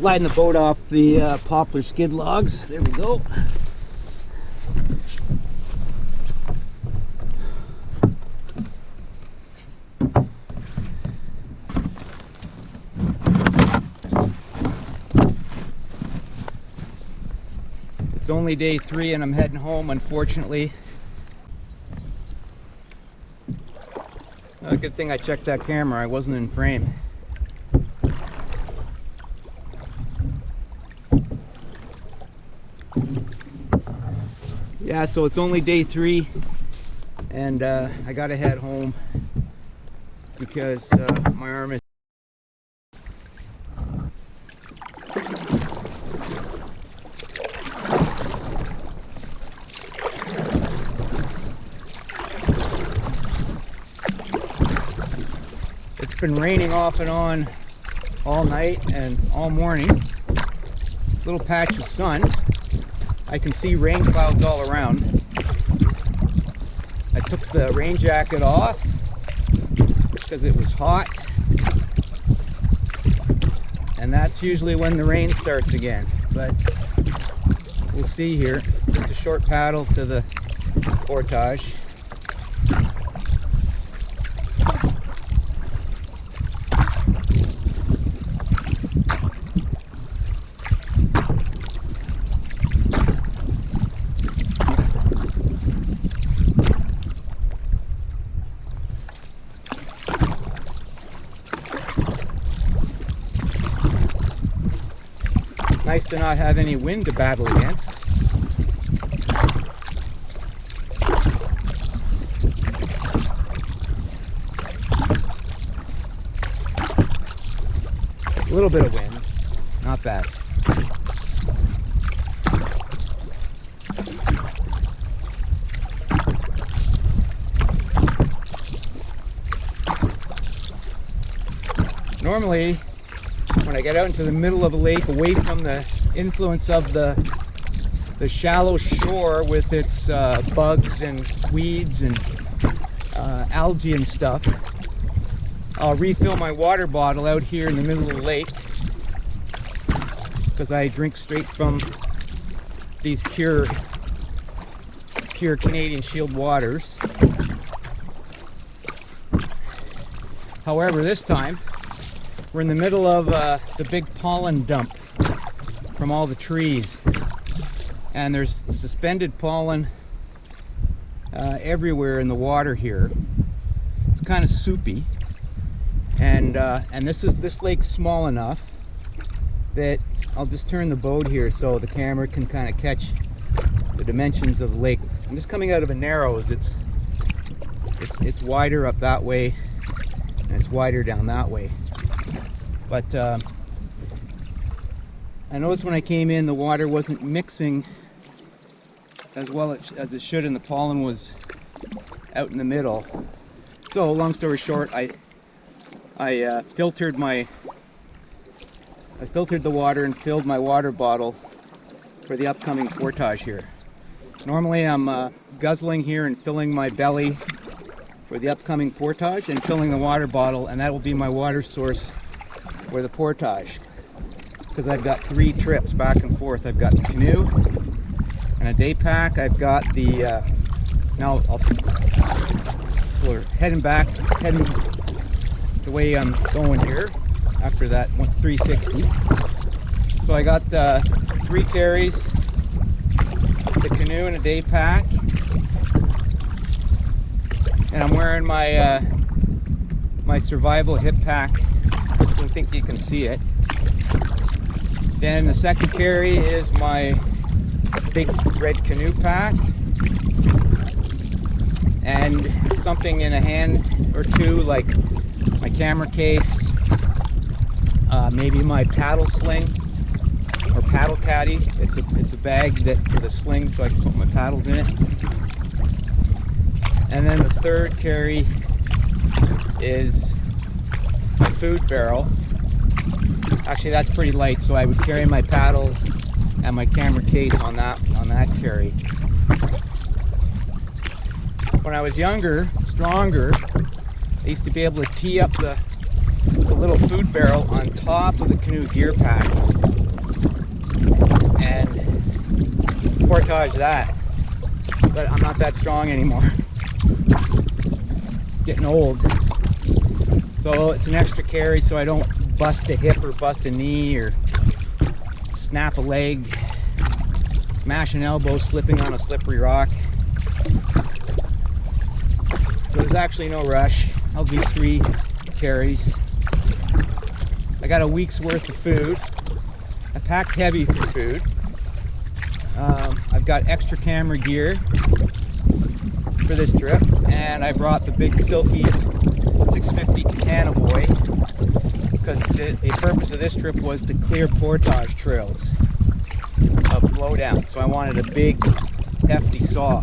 sliding the boat off the poplar skid logs. There we go. It's only day 3 and I'm heading home, unfortunately. Good thing I checked that camera. I wasn't in frame. Yeah, so it's only day 3 and I gotta head home because my arm is It's been raining off and on all night and all morning. Little patch of sun. I can see rain clouds all around. I took the rain jacket off because it was hot. And that's usually when the rain starts again. But we'll see here. Just a short paddle to the portage. Nice to not have any wind to battle against. A little bit of wind, not bad. Normally, when I get out into the middle of a lake, away from the influence of the shallow shore with its bugs and weeds and algae and stuff, I'll refill my water bottle out here in the middle of the lake because I drink straight from these pure Canadian Shield waters. However, this time we're in the middle of the big pollen dump from all the trees, and there's suspended pollen everywhere in the water here. It's kind of soupy, and this lake's small enough that I'll just turn the boat here so the camera can kind of catch the dimensions of the lake. I'm just coming out of a narrows. It's wider up that way and it's wider down that way. But I noticed when I came in, the water wasn't mixing as well as it should, and the pollen was out in the middle. So, long story short, I filtered the water and filled my water bottle for the upcoming portage here. Normally, I'm guzzling here and filling my belly for the upcoming portage and filling the water bottle, and that will be my water source for the portage, because I've got 3 trips back and forth. I've got the canoe and a day pack. I've got the we're heading the way I'm going here after that 360. So I got 3 carries, the canoe and a day pack, and I'm wearing my my survival hip pack. I don't think you can see it. Then the second carry is my big red canoe pack, and something in a hand or two, like my camera case, maybe my paddle sling or paddle caddy. It's a bag with a sling so I can put my paddles in it. And then the third carry is my food barrel. Actually, that's pretty light, so I would carry my paddles and my camera case on that carry. When I was younger, stronger, I used to be able to tee up the little food barrel on top of the canoe gear pack portage that, but I'm not that strong anymore. Getting old. So it's an extra carry so I don't bust a hip or bust a knee or snap a leg, smash an elbow slipping on a slippery rock. So there's actually no rush. I'll do 3 carries. I got a week's worth of food. I packed heavy for food. I've got extra camera gear for this trip, and I brought the big silky 650 Canoe because the purpose of this trip was to clear portage trails of blowdown. So I wanted a big, hefty saw.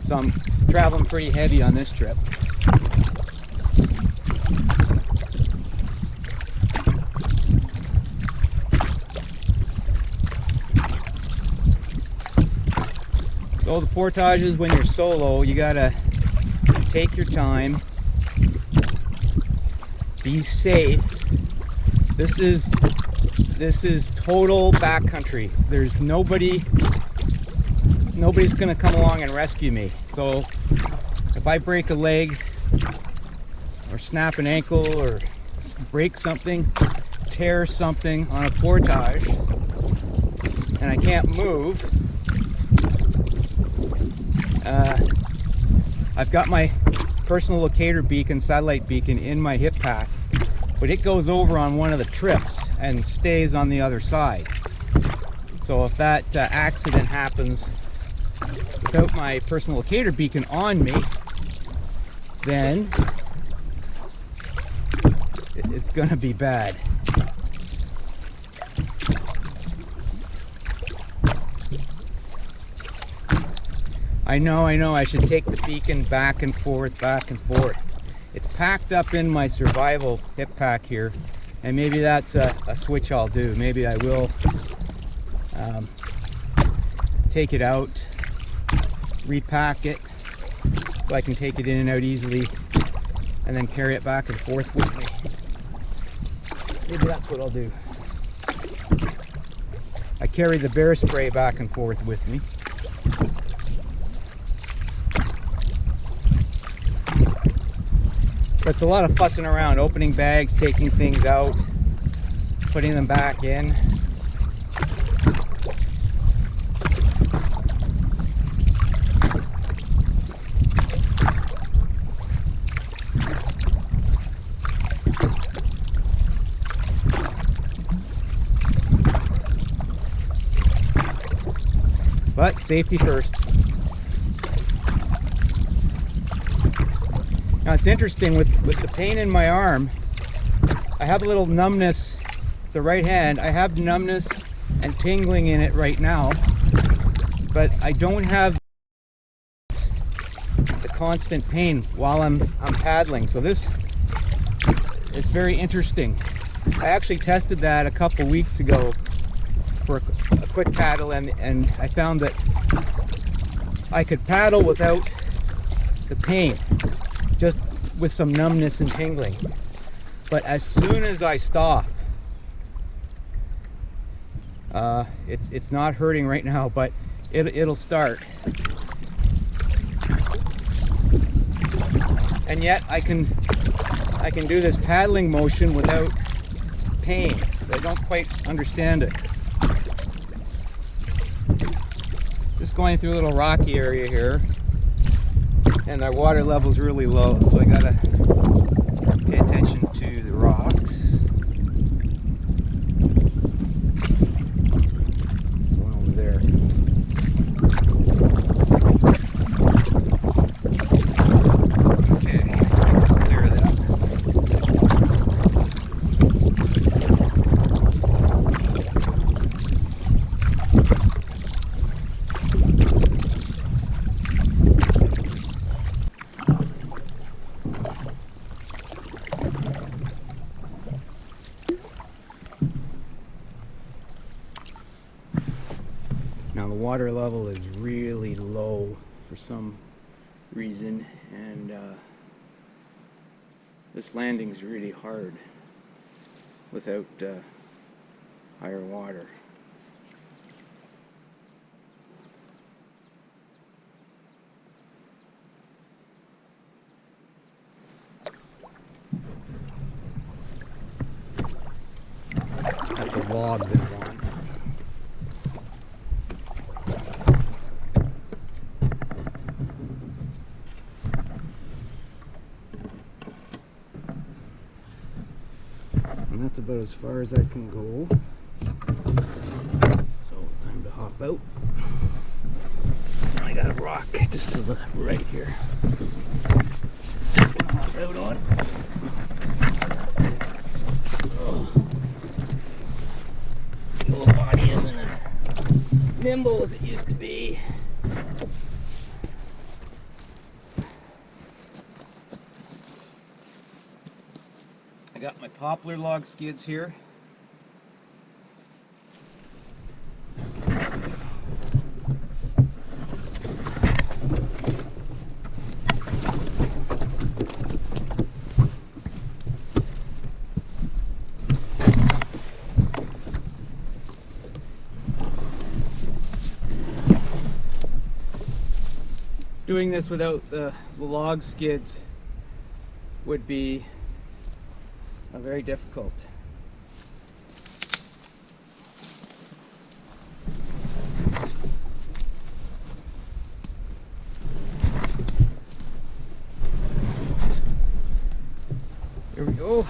So I'm traveling pretty heavy on this trip. So the portages, when you're solo, you gotta take your time, be safe. This is total backcountry. There's nobody's gonna come along and rescue me. So if I break a leg or snap an ankle or break something, tear something on a portage, and I can't move, I've got my personal locator beacon, satellite beacon in my hip pack, but it goes over on one of the trips and stays on the other side. So if that accident happens without my personal locator beacon on me, then it's gonna be bad. I know, I should take the beacon back and forth, back and forth. It's packed up in my survival hip pack here, and maybe that's a switch I'll do. Maybe I will take it out, repack it, so I can take it in and out easily, and then carry it back and forth with me. Maybe that's what I'll do. I carry the bear spray back and forth with me. But it's a lot of fussing around, opening bags, taking things out, putting them back in. But safety first. Now it's interesting with the pain in my arm, I have a little numbness, the right hand, I have numbness and tingling in it right now, but I don't have the constant pain while I'm paddling. So this is very interesting. I actually tested that a couple weeks ago for a quick paddle, and I found that I could paddle without the pain, just with some numbness and tingling. But as soon as I stop, it's not hurting right now, but it'll start. And yet I can do this paddling motion without pain. So I don't quite understand it. Just going through a little rocky area here, and our water level's really low, so I gotta pay attention to the rocks. Going over there. Okay, clear that. Now the water level is really low for some reason, and this landing's really hard without higher water. log that I'm on. And that's about as far as I can go. So time to hop out. I got a rock just to the right here. Hop out on. Oh. The old body isn't as nimble as it used to be. I got my poplar log skids here. Doing this without the log skids would be very difficult. Here we go.